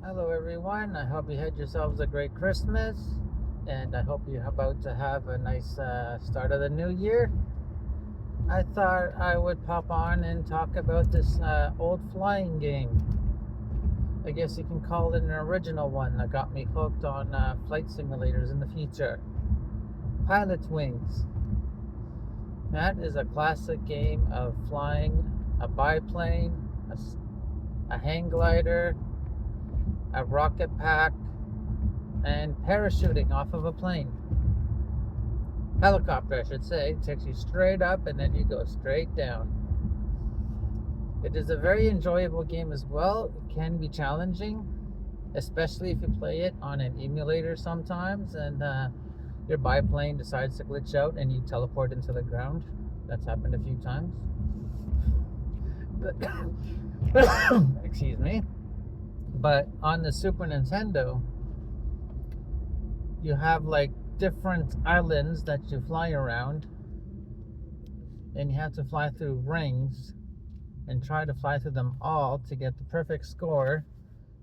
Hello, everyone. I hope you had yourselves a great Christmas, and I hope you're about to have a nice start of the new year. I thought I would pop on and talk about this old flying game. I guess you can call it an original one that got me hooked on flight simulators in the future. Pilotwings. That is a classic game of flying a biplane, a hang glider, a rocket pack, and parachuting off of a plane. Helicopter, I should say. It takes you straight up and then you go straight down. It is a very enjoyable game as well. It can be challenging, especially if you play it on an emulator sometimes and your biplane decides to glitch out and you teleport into the ground. That's happened a few times. But excuse me. But on the Super Nintendo, you have like different islands that you fly around, and you have to fly through rings and try to fly through them all to get the perfect score.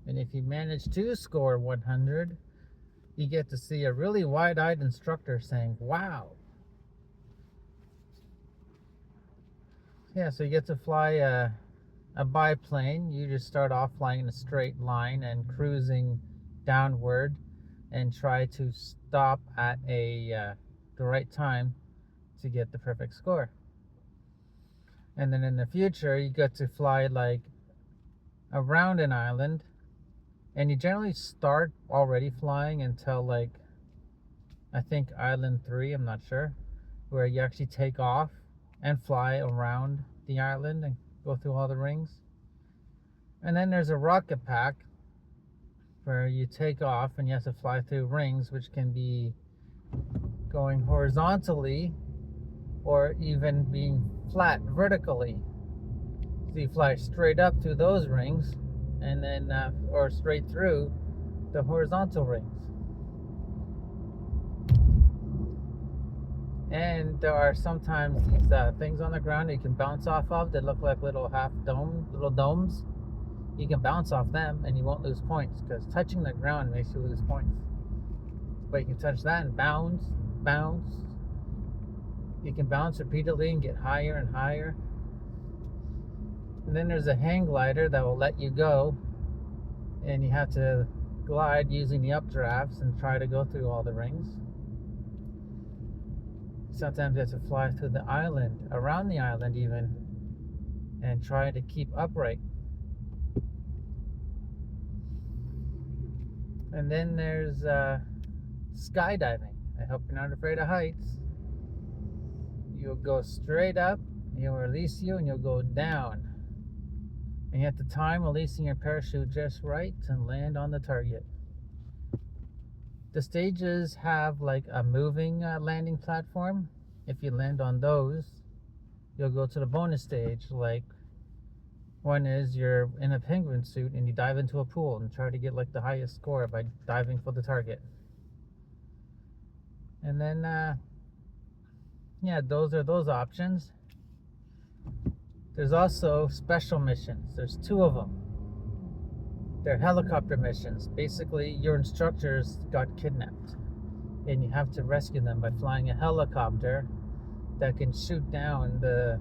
And if you manage to score 100, you get to see a really wide-eyed instructor saying, "Wow." Yeah, so you get to fly a biplane. You just start off flying in a straight line and cruising downward and try to stop at the right time to get the perfect score. And then in the future, you get to fly like around an island, and you generally start already flying until like I think island 3, I'm not sure, where you actually take off and fly around the island and go through all the rings. And then there's a rocket pack where you take off and you have to fly through rings, which can be going horizontally or even being flat vertically. So you fly straight up through those rings and then or straight through the horizontal rings. And there are sometimes these things on the ground that you can bounce off of that look like little little domes. You can bounce off them and you won't lose points, because touching the ground makes you lose points. But you can touch that and bounce. You can bounce repeatedly and get higher and higher. And then there's a hang glider that will let you go, and you have to glide using the updrafts and try to go through all the rings. Sometimes you have to fly through the island, around the island even, and try to keep upright. And then there's skydiving. I hope you're not afraid of heights. You'll go straight up, you'll release you, and you'll go down. And you have to time releasing your parachute just right and land on the target. The stages have like a moving landing platform. If you land on those, you'll go to the bonus stage. Like one is you're in a penguin suit and you dive into a pool and try to get like the highest score by diving for the target. And then yeah, those are those options. There's also special missions. There's 2 of them. They're helicopter missions. Basically, your instructors got kidnapped, and you have to rescue them by flying a helicopter that can shoot down the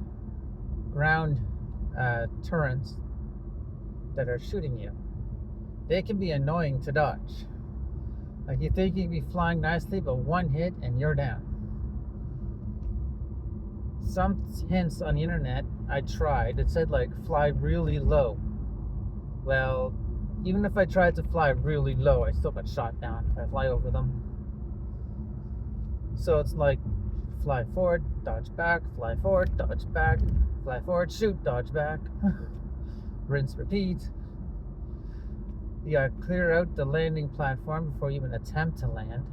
ground turrets that are shooting you. They can be annoying to dodge. Like, you think you can be flying nicely, but one hit and you're down. Some hints on the internet I tried, it said like fly really low. Well, even if I tried to fly really low, I still got shot down if I fly over them. So it's like fly forward, dodge back, fly forward, dodge back, fly forward, shoot, dodge back. Rinse, repeat. You gotta clear out the landing platform before you even attempt to land.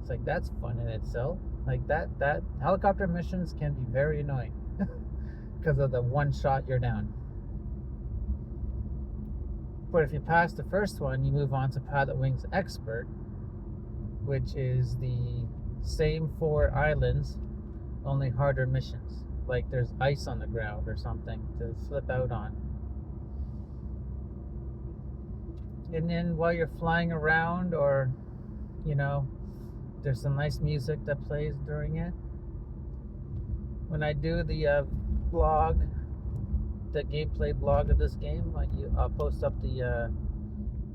It's like, that's fun in itself. Like that helicopter missions can be very annoying because of the one shot you're down. But if you pass the first one, you move on to Pilotwings Expert, which is the same 4 islands, only harder missions. Like there's ice on the ground or something to slip out on. And then while you're flying around, or you know, there's some nice music that plays during it. When I do the blog, the gameplay blog of this game, I'll post up the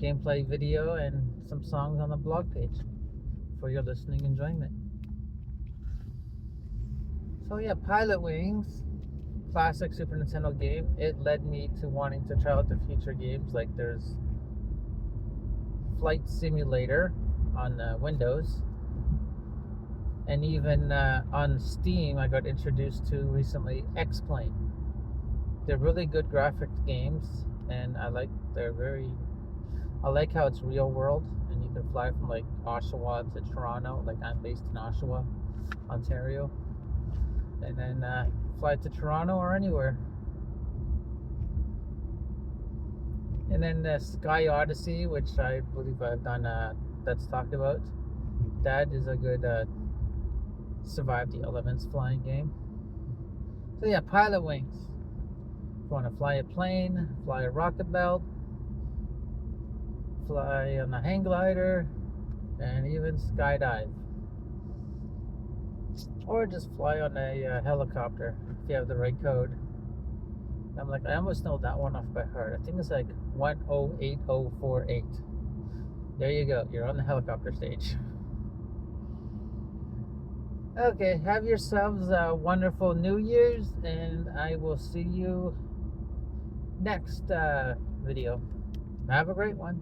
gameplay video and some songs on the blog page for your listening enjoyment. So yeah, Pilotwings, classic Super Nintendo game. It led me to wanting to try out the future games. Like there's Flight Simulator on Windows, and even on Steam I got introduced to recently X-Plane. They're really good graphic games, and I like how it's real world, and you can fly from like Oshawa to Toronto. Like I'm based in Oshawa, Ontario, and then fly to Toronto or anywhere. And then the Sky Odyssey, which I believe I've done, that's talked about. That is a good survive the elements flying game. So yeah, Pilotwings. If you want to fly a plane, fly a rocket belt, fly on a hang glider, and even skydive. Or just fly on a helicopter if you have the right code. I almost know that one off by heart. I think it's like 108048. There you go. You're on the helicopter stage. Okay, have yourselves a wonderful New Year's, and I will see you next video. Have a great one.